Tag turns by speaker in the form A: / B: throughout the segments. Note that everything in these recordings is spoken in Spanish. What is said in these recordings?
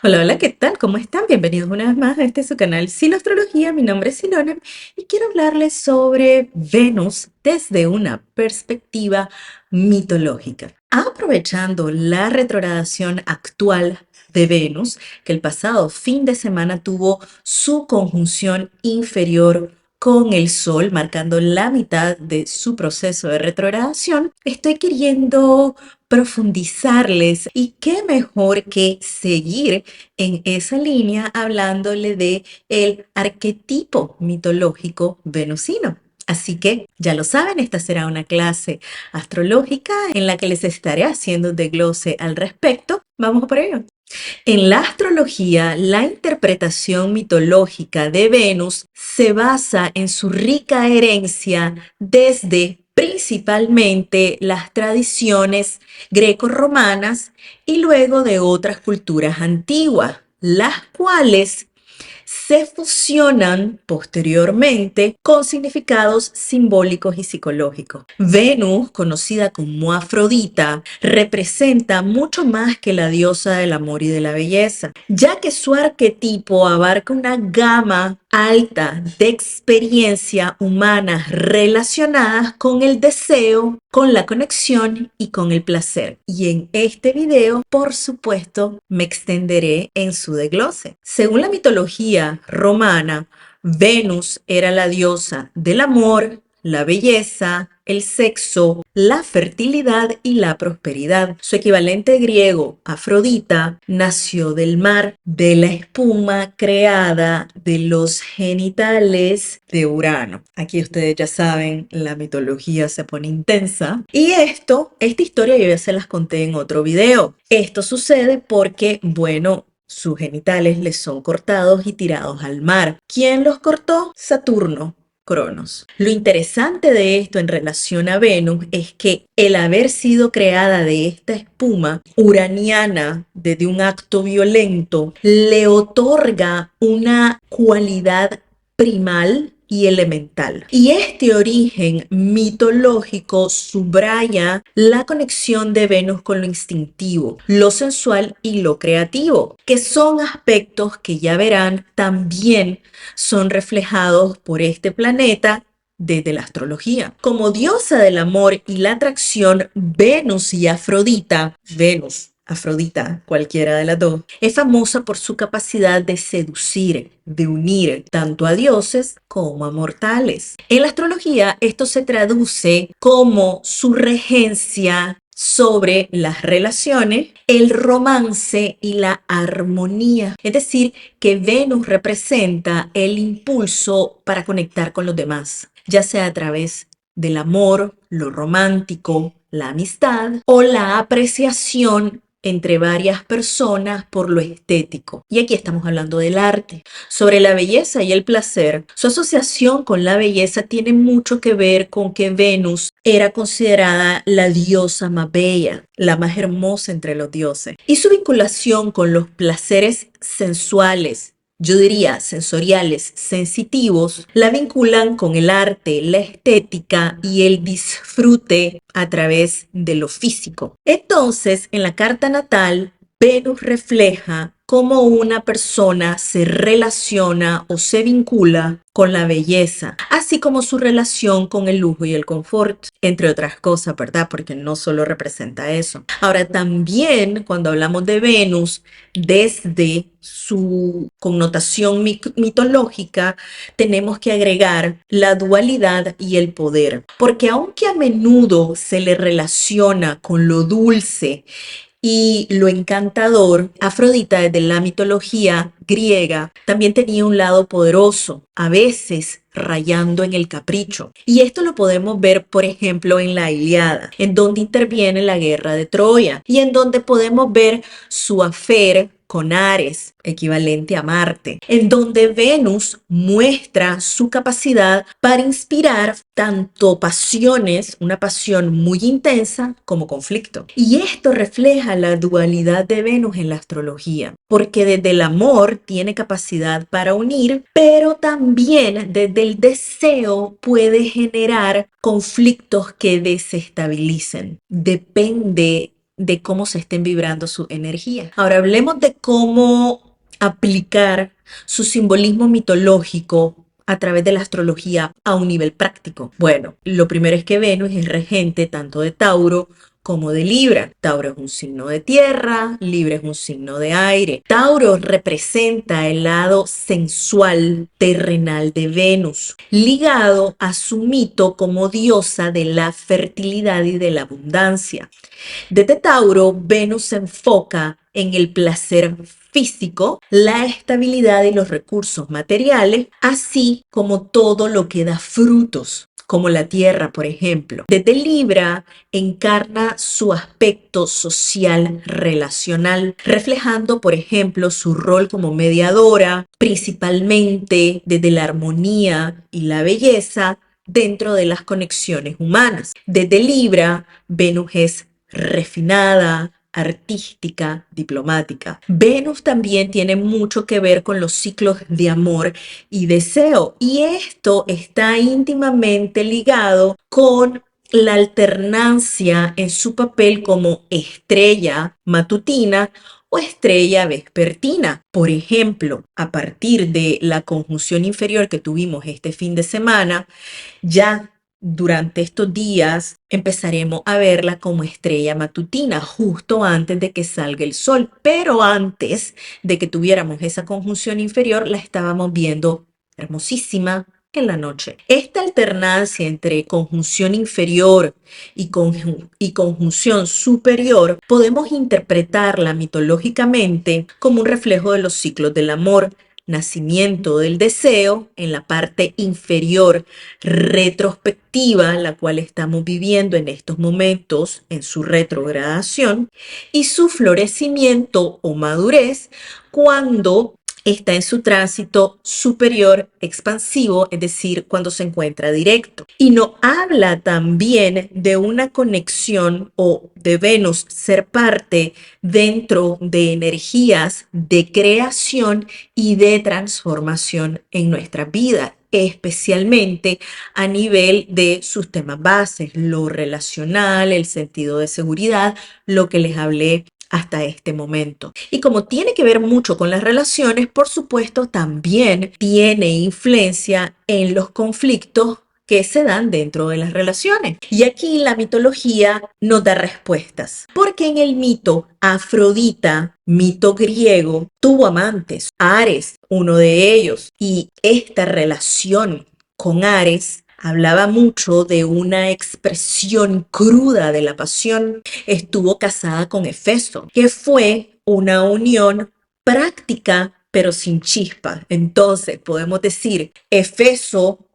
A: Hola, hola, ¿qué tal? ¿Cómo están? Bienvenidos una vez más a este su canal Siloastrología. Mi nombre es Silona y quiero hablarles sobre Venus desde una perspectiva mitológica. Aprovechando la retrogradación actual de Venus, que el pasado fin de semana tuvo su conjunción inferior con el Sol, marcando la mitad de su proceso de retrogradación, estoy queriendo profundizarles y qué mejor que seguir en esa línea hablándole de el arquetipo mitológico venusino. Así que ya lo saben, esta será una clase astrológica en la que les estaré haciendo un desglose al respecto. Vamos por ello. En la astrología, la interpretación mitológica de Venus se basa en su rica herencia desde principalmente las tradiciones greco-romanas y luego de otras culturas antiguas, las cuales se fusionan posteriormente con significados simbólicos y psicológicos. Venus, conocida como Afrodita, representa mucho más que la diosa del amor y de la belleza, ya que su arquetipo abarca una gama alta de experiencia humanas relacionadas con el deseo, con la conexión y con el placer. Y en este video, por supuesto, me extenderé en su desglose. Según la mitología romana, Venus era la diosa del amor, la belleza, el sexo, la fertilidad y la prosperidad. Su equivalente griego, Afrodita, nació del mar, de la espuma creada de los genitales de Urano. Aquí ustedes ya saben, la mitología se pone intensa. Y esta historia yo ya se las conté en otro video. Esto sucede porque, bueno, sus genitales les son cortados y tirados al mar. ¿Quién los cortó? Saturno. Cronos. Lo interesante de esto en relación a Venus es que el haber sido creada de esta espuma uraniana desde un acto violento le otorga una cualidad primal y elemental. Y este origen mitológico subraya la conexión de Venus con lo instintivo, lo sensual y lo creativo, que son aspectos que ya verán también son reflejados por este planeta desde la astrología. Como diosa del amor y la atracción, Venus y Afrodita, Afrodita, cualquiera de las dos, es famosa por su capacidad de seducir, de unir tanto a dioses como a mortales. En la astrología esto se traduce como su regencia sobre las relaciones, el romance y la armonía. Es decir, que Venus representa el impulso para conectar con los demás, ya sea a través del amor, lo romántico, la amistad o la apreciación entre varias personas por lo estético. Y aquí estamos hablando del arte. Sobre la belleza y el placer, su asociación con la belleza tiene mucho que ver con que Venus era considerada la diosa más bella, la más hermosa entre los dioses. Y su vinculación con los placeres sensuales, yo diría sensoriales, sensitivos, la vinculan con el arte, la estética y el disfrute a través de lo físico. Entonces, en la carta natal, Venus refleja cómo una persona se relaciona o se vincula con la belleza, así como su relación con el lujo y el confort, entre otras cosas, ¿verdad? Porque no solo representa eso. Ahora, también cuando hablamos de Venus, desde su connotación mitológica, tenemos que agregar la dualidad y el poder, porque aunque a menudo se le relaciona con lo dulce y lo encantador, Afrodita desde la mitología griega también tenía un lado poderoso, a veces rayando en el capricho. Y esto lo podemos ver, por ejemplo, en la Ilíada, en donde interviene la guerra de Troya y en donde podemos ver su affair con Ares, equivalente a Marte, en donde Venus muestra su capacidad para inspirar tanto pasiones, una pasión muy intensa, como conflicto. Y esto refleja la dualidad de Venus en la astrología, porque desde el amor tiene capacidad para unir, pero también desde el deseo puede generar conflictos que desestabilicen. Depende de cómo se estén vibrando su energía. Ahora hablemos de cómo aplicar su simbolismo mitológico a través de la astrología a un nivel práctico. Bueno, lo primero es que Venus es regente tanto de Tauro como de Libra. Tauro es un signo de tierra, Libra es un signo de aire. Tauro representa el lado sensual, terrenal de Venus, ligado a su mito como diosa de la fertilidad y de la abundancia. Desde Tauro, Venus se enfoca en el placer físico, la estabilidad y los recursos materiales, así como todo lo que da frutos, como la tierra, por ejemplo. Desde Libra encarna su aspecto social relacional, reflejando, por ejemplo, su rol como mediadora, principalmente desde la armonía y la belleza dentro de las conexiones humanas. Desde Libra, Venus es refinada, artística, diplomática. Venus también tiene mucho que ver con los ciclos de amor y deseo, y esto está íntimamente ligado con la alternancia en su papel como estrella matutina o estrella vespertina. Por ejemplo, a partir de la conjunción inferior que tuvimos este fin de semana, ya durante estos días empezaremos a verla como estrella matutina justo antes de que salga el sol, pero antes de que tuviéramos esa conjunción inferior la estábamos viendo hermosísima en la noche. Esta alternancia entre conjunción inferior y conjunción superior podemos interpretarla mitológicamente como un reflejo de los ciclos del amor, nacimiento del deseo en la parte inferior retrospectiva, la cual estamos viviendo en estos momentos en su retrogradación, y su florecimiento o madurez cuando está en su tránsito superior expansivo, es decir, cuando se encuentra directo. Y nos habla también de una conexión o de Venus ser parte dentro de energías de creación y de transformación en nuestra vida, especialmente a nivel de sus temas bases, lo relacional, el sentido de seguridad, lo que les hablé hasta este momento. Y como tiene que ver mucho con las relaciones, por supuesto, también tiene influencia en los conflictos que se dan dentro de las relaciones. Y aquí la mitología nos da respuestas, porque en el mito Afrodita, mito griego, tuvo amantes, Ares, uno de ellos, y esta relación con Ares hablaba mucho de una expresión cruda de la pasión. Estuvo casada con Hefesto, que fue una unión práctica pero sin chispa. Entonces podemos decir, Hefesto,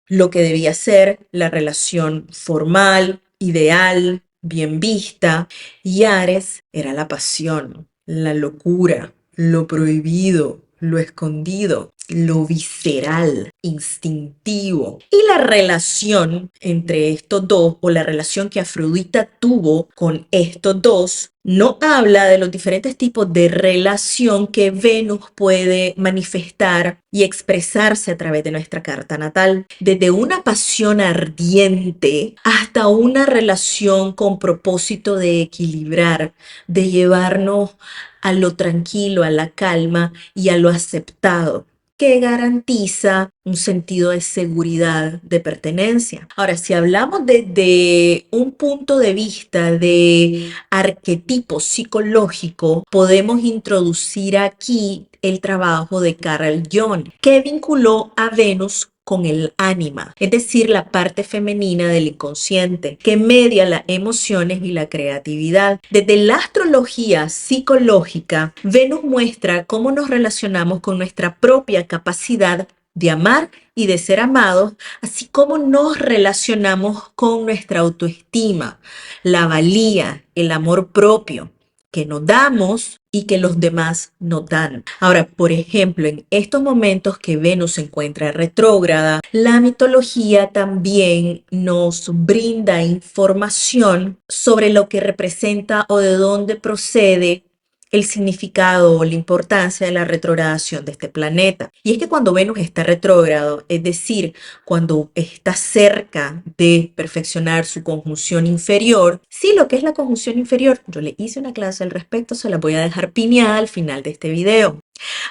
A: lo que debía ser la relación formal, ideal, bien vista, y Ares era la pasión, la locura, lo prohibido, lo escondido, lo visceral, instintivo. Y la relación entre estos dos, o la relación que Afrodita tuvo con estos dos, no habla de los diferentes tipos de relación que Venus puede manifestar y expresarse a través de nuestra carta natal. Desde una pasión ardiente hasta una relación con propósito de equilibrar, de llevarnos a lo tranquilo, a la calma y a lo aceptado, que garantiza un sentido de seguridad, de pertenencia. Ahora, si hablamos desde un punto de vista de arquetipo psicológico, podemos introducir aquí el trabajo de Carl Jung, que vinculó a Venus con el ánima, es decir, la parte femenina del inconsciente, que media las emociones y la creatividad. Desde la astrología psicológica, Venus muestra cómo nos relacionamos con nuestra propia capacidad de amar y de ser amados, así como nos relacionamos con nuestra autoestima, la valía, el amor propio que nos damos y que los demás nos dan. Ahora, por ejemplo, en estos momentos que Venus se encuentra retrógrada, la mitología también nos brinda información sobre lo que representa o de dónde procede el significado o la importancia de la retrogradación de este planeta. Y es que cuando Venus está retrógrado, es decir, cuando está cerca de perfeccionar su conjunción inferior, sí, lo que es la conjunción inferior, yo le hice una clase al respecto, se la voy a dejar pineada al final de este video.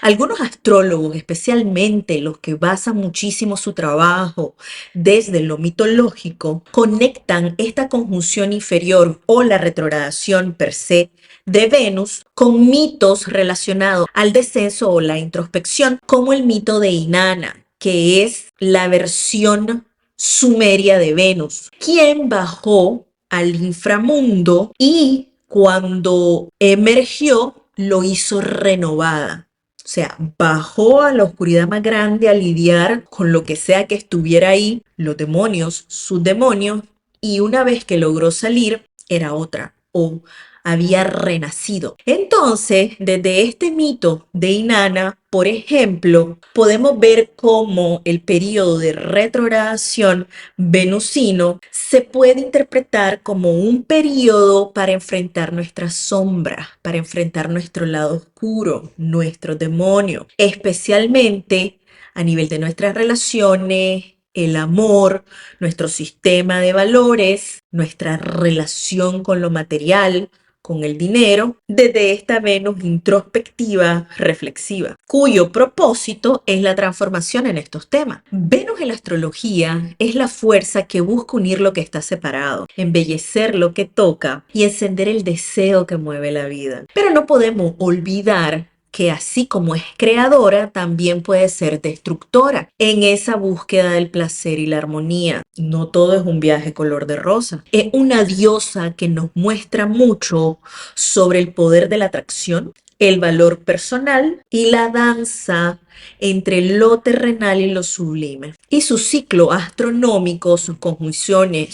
A: Algunos astrólogos, especialmente los que basan muchísimo su trabajo desde lo mitológico, conectan esta conjunción inferior o la retrogradación per se de Venus con mitos relacionados al descenso o la introspección, como el mito de Inanna, que es la versión sumeria de Venus, quien bajó al inframundo y cuando emergió lo hizo renovada. O sea, bajó a la oscuridad más grande a lidiar con lo que sea que estuviera ahí, los demonios, sus demonios, y una vez que logró salir, era otra, o había renacido. Entonces, desde este mito de Inanna, por ejemplo, podemos ver cómo el periodo de retrogradación venusino se puede interpretar como un periodo para enfrentar nuestras sombras, para enfrentar nuestro lado oscuro, nuestro demonio, especialmente a nivel de nuestras relaciones, el amor, nuestro sistema de valores, nuestra relación con lo material, con el dinero, desde esta Venus introspectiva, reflexiva, cuyo propósito es la transformación en estos temas. Venus en la astrología es la fuerza que busca unir lo que está separado, embellecer lo que toca y encender el deseo que mueve la vida. Pero no podemos olvidar que así como es creadora, también puede ser destructora en esa búsqueda del placer y la armonía. No todo es un viaje color de rosa. Es una diosa que nos muestra mucho sobre el poder de la atracción, el valor personal y la danza entre lo terrenal y lo sublime. Y su ciclo astronómico, sus conjunciones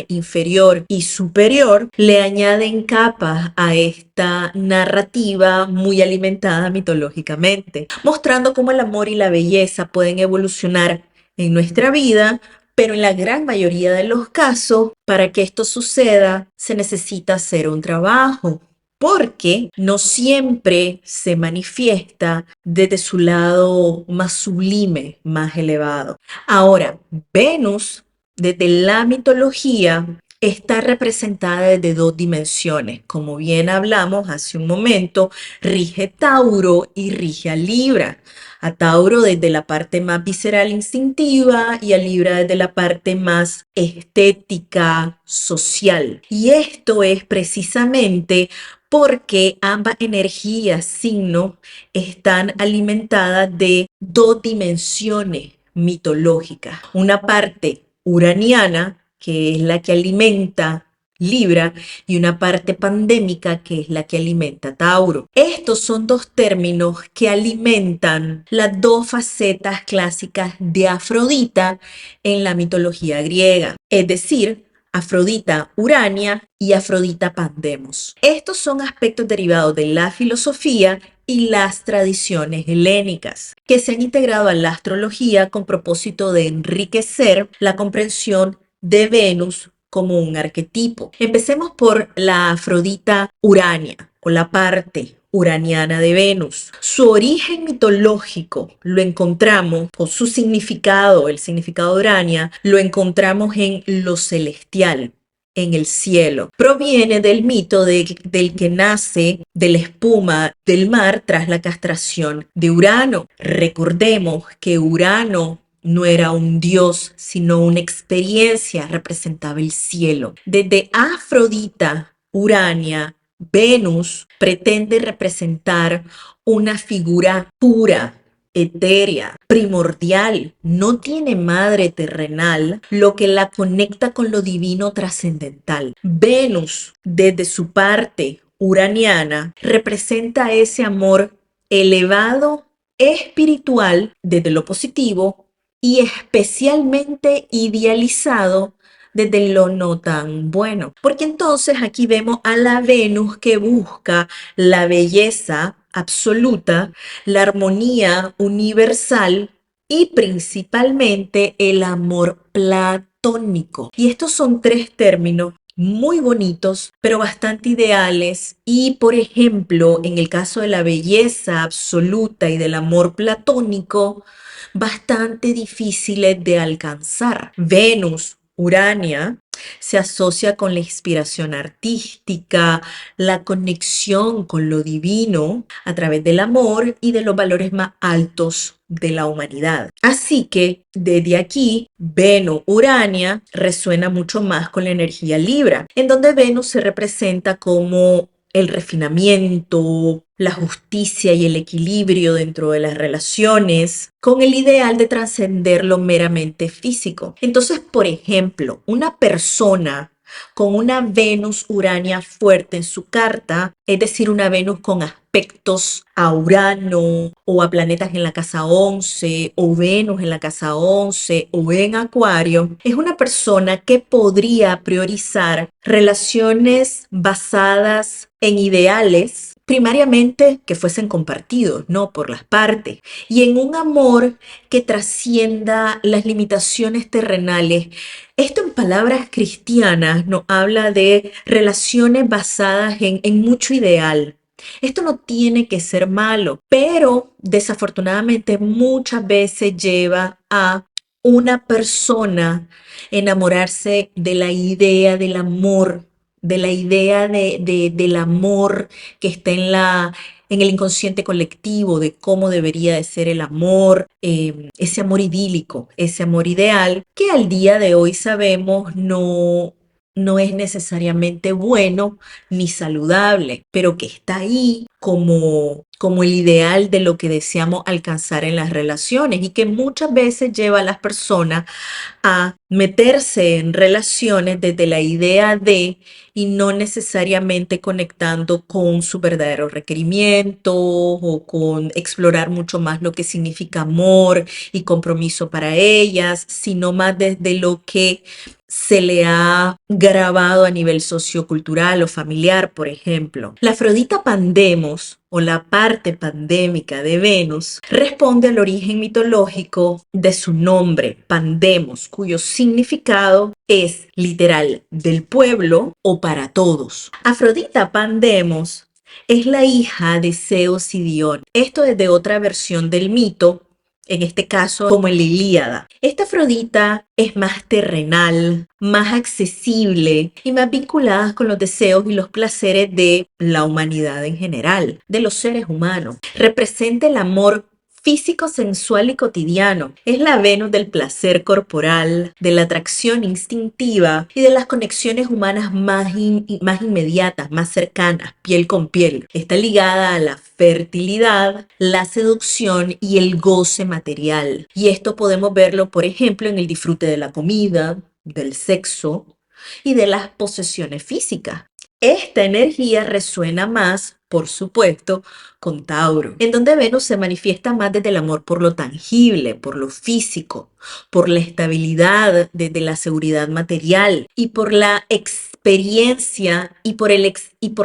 A: inferior y superior, le añaden capas a esta narrativa muy alimentada mitológicamente, mostrando cómo el amor y la belleza pueden evolucionar en nuestra vida, pero en la gran mayoría de los casos, para que esto suceda, se necesita hacer un trabajo, porque no siempre se manifiesta desde su lado más sublime, más elevado. Ahora, Venus, desde la mitología, está representada desde dos dimensiones. Como bien hablamos hace un momento, rige Tauro y rige a Libra. A Tauro desde la parte más visceral, instintiva, y a Libra desde la parte más estética, social. Y esto es precisamente porque ambas energías, signos, están alimentadas de dos dimensiones mitológicas. Una parte uraniana, que es la que alimenta Libra, y una parte pandémica, que es la que alimenta Tauro. Estos son dos términos que alimentan las dos facetas clásicas de Afrodita en la mitología griega, es decir, Afrodita Urania y Afrodita Pandemos. Estos son aspectos derivados de la filosofía y las tradiciones helénicas, que se han integrado a la astrología con propósito de enriquecer la comprensión de Venus como un arquetipo. Empecemos por la Afrodita Urania, o la parte uraniana de Venus. Su origen mitológico lo encontramos, o su significado, el significado de Urania, lo encontramos en lo celestial, en el cielo. Proviene del mito del que nace de la espuma del mar tras la castración de Urano. Recordemos que Urano no era un dios, sino una experiencia, representaba el cielo. Desde Afrodita, Urania, Venus pretende representar una figura pura, etérea, primordial, no tiene madre terrenal, lo que la conecta con lo divino trascendental. Venus, desde su parte uraniana, representa ese amor elevado, espiritual, desde lo positivo, y especialmente idealizado desde lo no tan bueno. Porque entonces aquí vemos a la Venus que busca la belleza absoluta, la armonía universal y principalmente el amor platónico. Y estos son tres términos muy bonitos, pero bastante ideales y, por ejemplo, en el caso de la belleza absoluta y del amor platónico, bastante difíciles de alcanzar. Venus, Urania, se asocia con la inspiración artística, la conexión con lo divino a través del amor y de los valores más altos de la humanidad. Así que desde aquí, Venus, Urania resuena mucho más con la energía Libra, en donde Venus se representa como el refinamiento, la justicia y el equilibrio dentro de las relaciones, con el ideal de trascender lo meramente físico. Entonces, por ejemplo, una persona con una Venus Urania fuerte en su carta, es decir, una Venus con aspectos a Urano o a planetas en la casa 11 o Venus en la casa 11 o en Acuario, es una persona que podría priorizar relaciones basadas en ideales primariamente que fuesen compartidos, no por las partes, y en un amor que trascienda las limitaciones terrenales. Esto en palabras cristianas nos habla de relaciones basadas en mucho ideal. Esto no tiene que ser malo, pero desafortunadamente muchas veces lleva a una persona enamorarse de la idea del amor, de la idea del amor que está en el inconsciente colectivo, de cómo debería de ser el amor, ese amor idílico, ese amor ideal, que al día de hoy sabemos no es necesariamente bueno ni saludable, pero que está ahí como el ideal de lo que deseamos alcanzar en las relaciones y que muchas veces lleva a las personas a meterse en relaciones desde la idea de y no necesariamente conectando con sus verdaderos requerimientos o con explorar mucho más lo que significa amor y compromiso para ellas, sino más desde lo que se le ha grabado a nivel sociocultural o familiar, por ejemplo. La Afrodita Pandemos o la parte pandémica de Venus responde al origen mitológico de su nombre, Pandemos, cuyo significado es literal del pueblo o para todos. Afrodita Pandemos es la hija de Zeus y Dión. Esto es de otra versión del mito, en este caso como en la Ilíada. Esta Afrodita es más terrenal, más accesible y más vinculada con los deseos y los placeres de la humanidad en general, de los seres humanos. Representa el amor físico, sensual y cotidiano. Es la Venus del placer corporal, de la atracción instintiva y de las conexiones humanas más inmediatas, más cercanas, piel con piel. Está ligada a la fertilidad, la seducción y el goce material. Y esto podemos verlo, por ejemplo, en el disfrute de la comida, del sexo y de las posesiones físicas. Esta energía resuena más, por supuesto, con Tauro, en donde Venus se manifiesta más desde el amor por lo tangible, por lo físico, por la estabilidad, desde la seguridad material y por la experiencia y por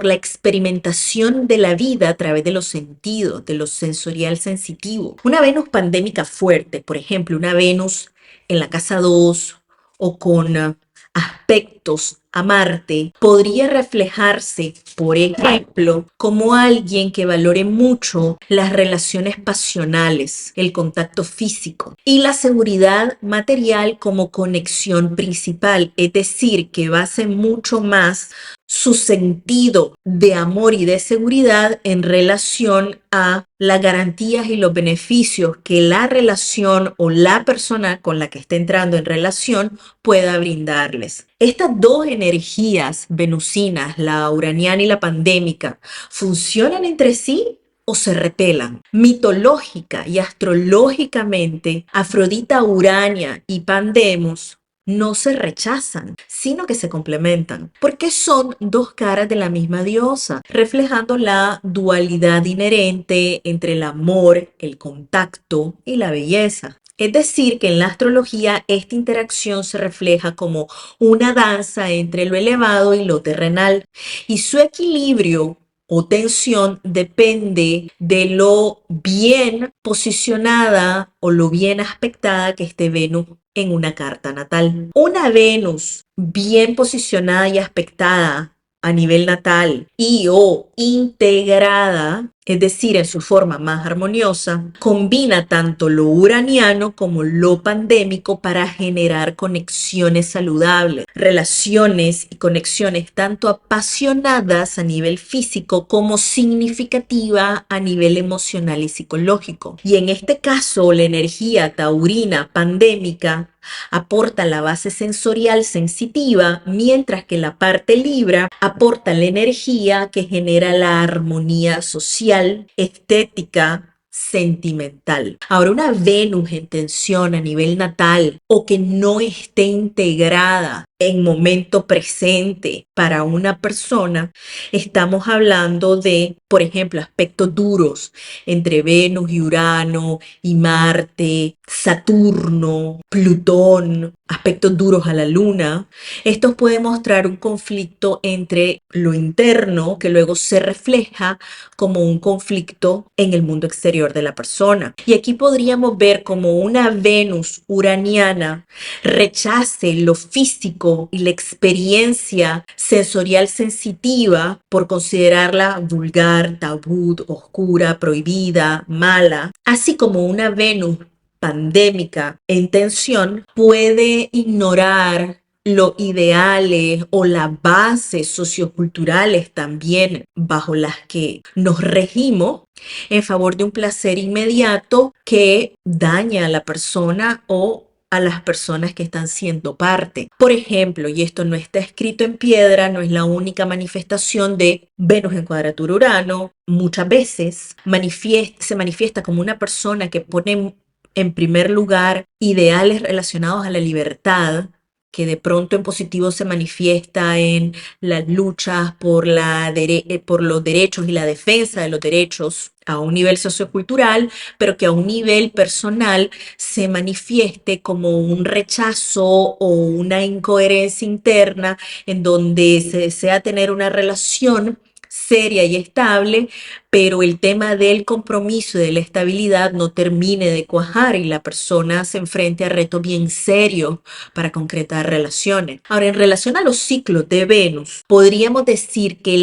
A: la experimentación de la vida a través de los sentidos, de lo sensorial sensitivo. Una Venus pandémica fuerte, por ejemplo, una Venus en la casa 2 o con aspectos a Marte, podría reflejarse, por ejemplo, como alguien que valore mucho las relaciones pasionales, el contacto físico y la seguridad material como conexión principal, es decir, que base mucho más su sentido de amor y de seguridad en relación a las garantías y los beneficios que la relación o la persona con la que está entrando en relación pueda brindarles. Estas dos energías venusinas, la uraniana y la pandémica, ¿funcionan entre sí o se repelan? Mitológica y astrológicamente, Afrodita, Urania y Pandemos no se rechazan, sino que se complementan, porque son dos caras de la misma diosa, reflejando la dualidad inherente entre el amor, el contacto y la belleza. Es decir, que en la astrología esta interacción se refleja como una danza entre lo elevado y lo terrenal, y su equilibrio o tensión depende de lo bien posicionada o lo bien aspectada que esté Venus en una carta natal. Una Venus bien posicionada y aspectada a nivel natal y o integrada, es decir, en su forma más armoniosa, combina tanto lo uraniano como lo pandémico para generar conexiones saludables, relaciones y conexiones tanto apasionadas a nivel físico como significativa a nivel emocional y psicológico. Y en este caso, la energía taurina pandémica aporta la base sensorial sensitiva, mientras que la parte Libra aporta la energía que genera la armonía social, estética, sentimental. Ahora, una Venus en tensión a nivel natal o que no esté integrada en momento presente para una persona, estamos hablando de, por ejemplo, aspectos duros entre Venus y Urano y Marte, Saturno, Plutón, aspectos duros a la Luna. Estos pueden mostrar un conflicto entre lo interno que luego se refleja como un conflicto en el mundo exterior de la persona. Y aquí podríamos ver como una Venus uraniana rechace lo físico y la experiencia sensorial sensitiva por considerarla vulgar, tabú, oscura, prohibida, mala, así como una Venus pandémica en tensión puede ignorar los ideales o las bases socioculturales también bajo las que nos regimos en favor de un placer inmediato que daña a la persona o a las personas que están siendo parte. Por ejemplo, y esto no está escrito en piedra, no es la única manifestación de Venus en cuadratura Urano, muchas veces se manifiesta como una persona que pone en primer lugar ideales relacionados a la libertad, que de pronto en positivo se manifiesta en las luchas por los derechos y la defensa de los derechos a un nivel sociocultural, pero que a un nivel personal se manifieste como un rechazo o una incoherencia interna en donde se desea tener una relación seria y estable, pero el tema del compromiso y de la estabilidad no termine de cuajar y la persona se enfrente a retos bien serios para concretar relaciones. Ahora, en relación a los ciclos de Venus, podríamos decir que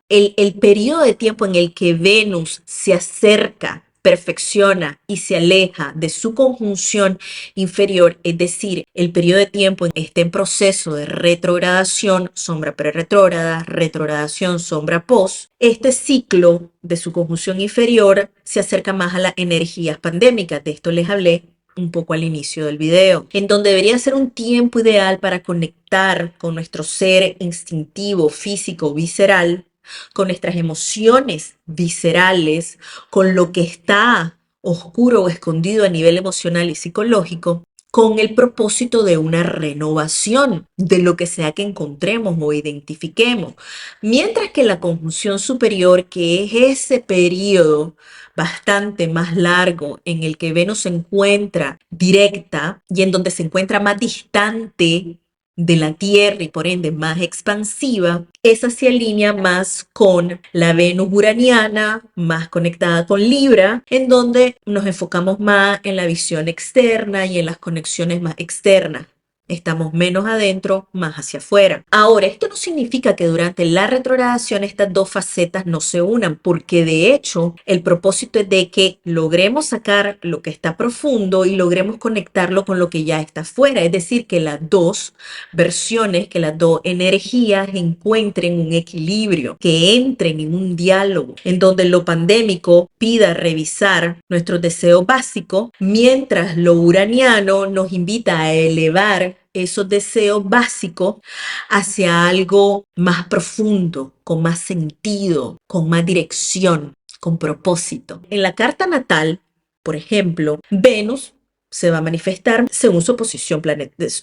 A: el periodo de tiempo en el que Venus se acerca, perfecciona y se aleja de su conjunción inferior, es decir, el periodo de tiempo está en proceso de retrogradación, sombra pre-retrógrada, retrogradación, sombra post. Este ciclo de su conjunción inferior se acerca más a las energías pandémicas. De esto les hablé un poco al inicio del video, en donde debería ser un tiempo ideal para conectar con nuestro ser instintivo, físico, visceral, con nuestras emociones viscerales, con lo que está oscuro o escondido a nivel emocional y psicológico, con el propósito de una renovación de lo que sea que encontremos o identifiquemos. Mientras que la conjunción superior, que es ese periodo bastante más largo en el que Venus se encuentra directa y en donde se encuentra más distante de la Tierra y por ende más expansiva, esa se alinea más con la Venus uraniana, más conectada con Libra, en donde nos enfocamos más en la visión externa y en las conexiones más externas. Estamos menos adentro, más hacia afuera. Ahora, esto no significa que durante la retrogradación estas dos facetas no se unan, porque de hecho el propósito es de que logremos sacar lo que está profundo y logremos conectarlo con lo que ya está afuera. Es decir, que las dos versiones, que las dos energías encuentren un equilibrio, que entren en un diálogo en donde lo pandémico pida revisar nuestros deseos básicos, mientras lo uraniano nos invita a elevar esos deseos básicos hacia algo más profundo, con más sentido, con más dirección, con propósito. En la carta natal, por ejemplo, Venus se va a manifestar según su posición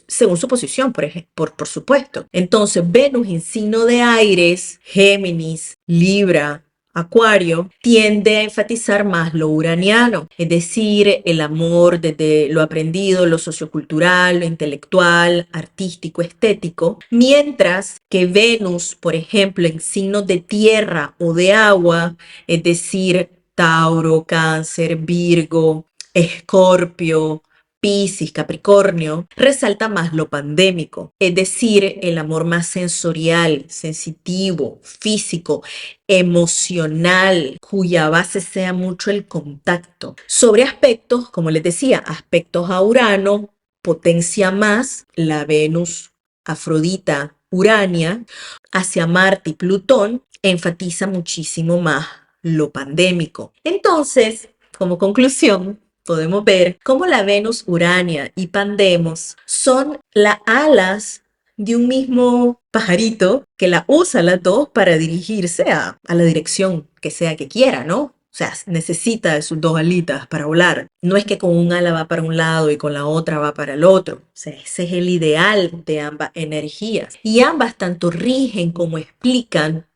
A: según su posición, por supuesto. Entonces, Venus en signo de Aires, Géminis, Libra, Acuario, tiende a enfatizar más lo uraniano, es decir, el amor desde lo aprendido, lo sociocultural, lo intelectual, artístico, estético, mientras que Venus, por ejemplo, en signos de tierra o de agua, es decir, Tauro, Cáncer, Virgo, Escorpio, Piscis, Capricornio, resalta más lo pandémico, es decir, el amor más sensorial, sensitivo, físico, emocional, cuya base sea mucho el contacto. Sobre aspectos, como les decía, aspectos a Urano, potencia más la Venus Afrodita Urania, hacia Marte y Plutón, enfatiza muchísimo más lo pandémico. Entonces, como conclusión, podemos ver cómo la Venus Urania y Pandemos son las alas de un mismo pajarito que la usa las dos para dirigirse a la dirección que sea que quiera, ¿no? O sea, necesita de sus dos alitas para volar. No es que con un ala va para un lado y con la otra va para el otro. O sea, ese es el ideal de ambas energías. Y ambas tanto rigen como explican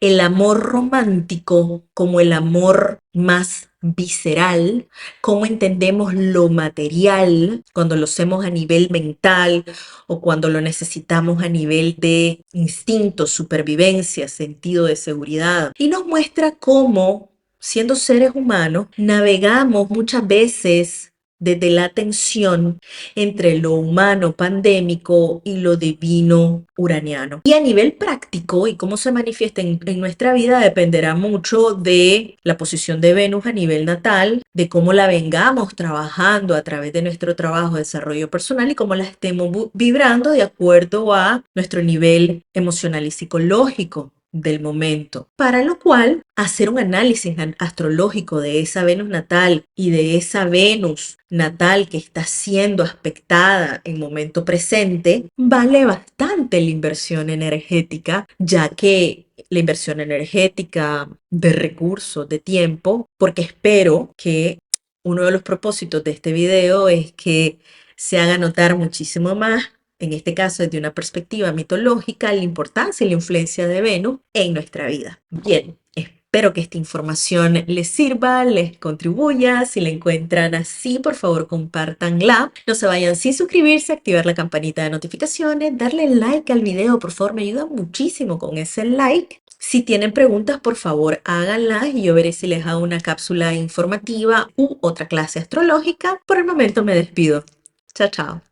A: el amor romántico como el amor más visceral, cómo entendemos lo material cuando lo hacemos a nivel mental o cuando lo necesitamos a nivel de instinto, supervivencia, sentido de seguridad. Y nos muestra cómo, siendo seres humanos, navegamos muchas veces desde la tensión entre lo humano pandémico y lo divino uraniano. Y a nivel práctico y cómo se manifiesta en nuestra vida dependerá mucho de la posición de Venus a nivel natal, de cómo la vengamos trabajando a través de nuestro trabajo de desarrollo personal y cómo la estemos vibrando de acuerdo a nuestro nivel emocional y psicológico del momento, para lo cual hacer un análisis astrológico de esa Venus natal y de esa Venus natal que está siendo aspectada en momento presente, vale bastante la inversión energética, ya que la inversión energética de recursos, de tiempo, porque espero que uno de los propósitos de este video es que se haga notar muchísimo más, en este caso desde una perspectiva mitológica, la importancia y la influencia de Venus en nuestra vida. Bien, espero que esta información les sirva, les contribuya. Si la encuentran así, por favor, compártanla. No se vayan sin suscribirse, activar la campanita de notificaciones, darle like al video, por favor, me ayuda muchísimo con ese like. Si tienen preguntas, por favor, háganlas y yo veré si les hago una cápsula informativa u otra clase astrológica. Por el momento me despido. Chao, chao.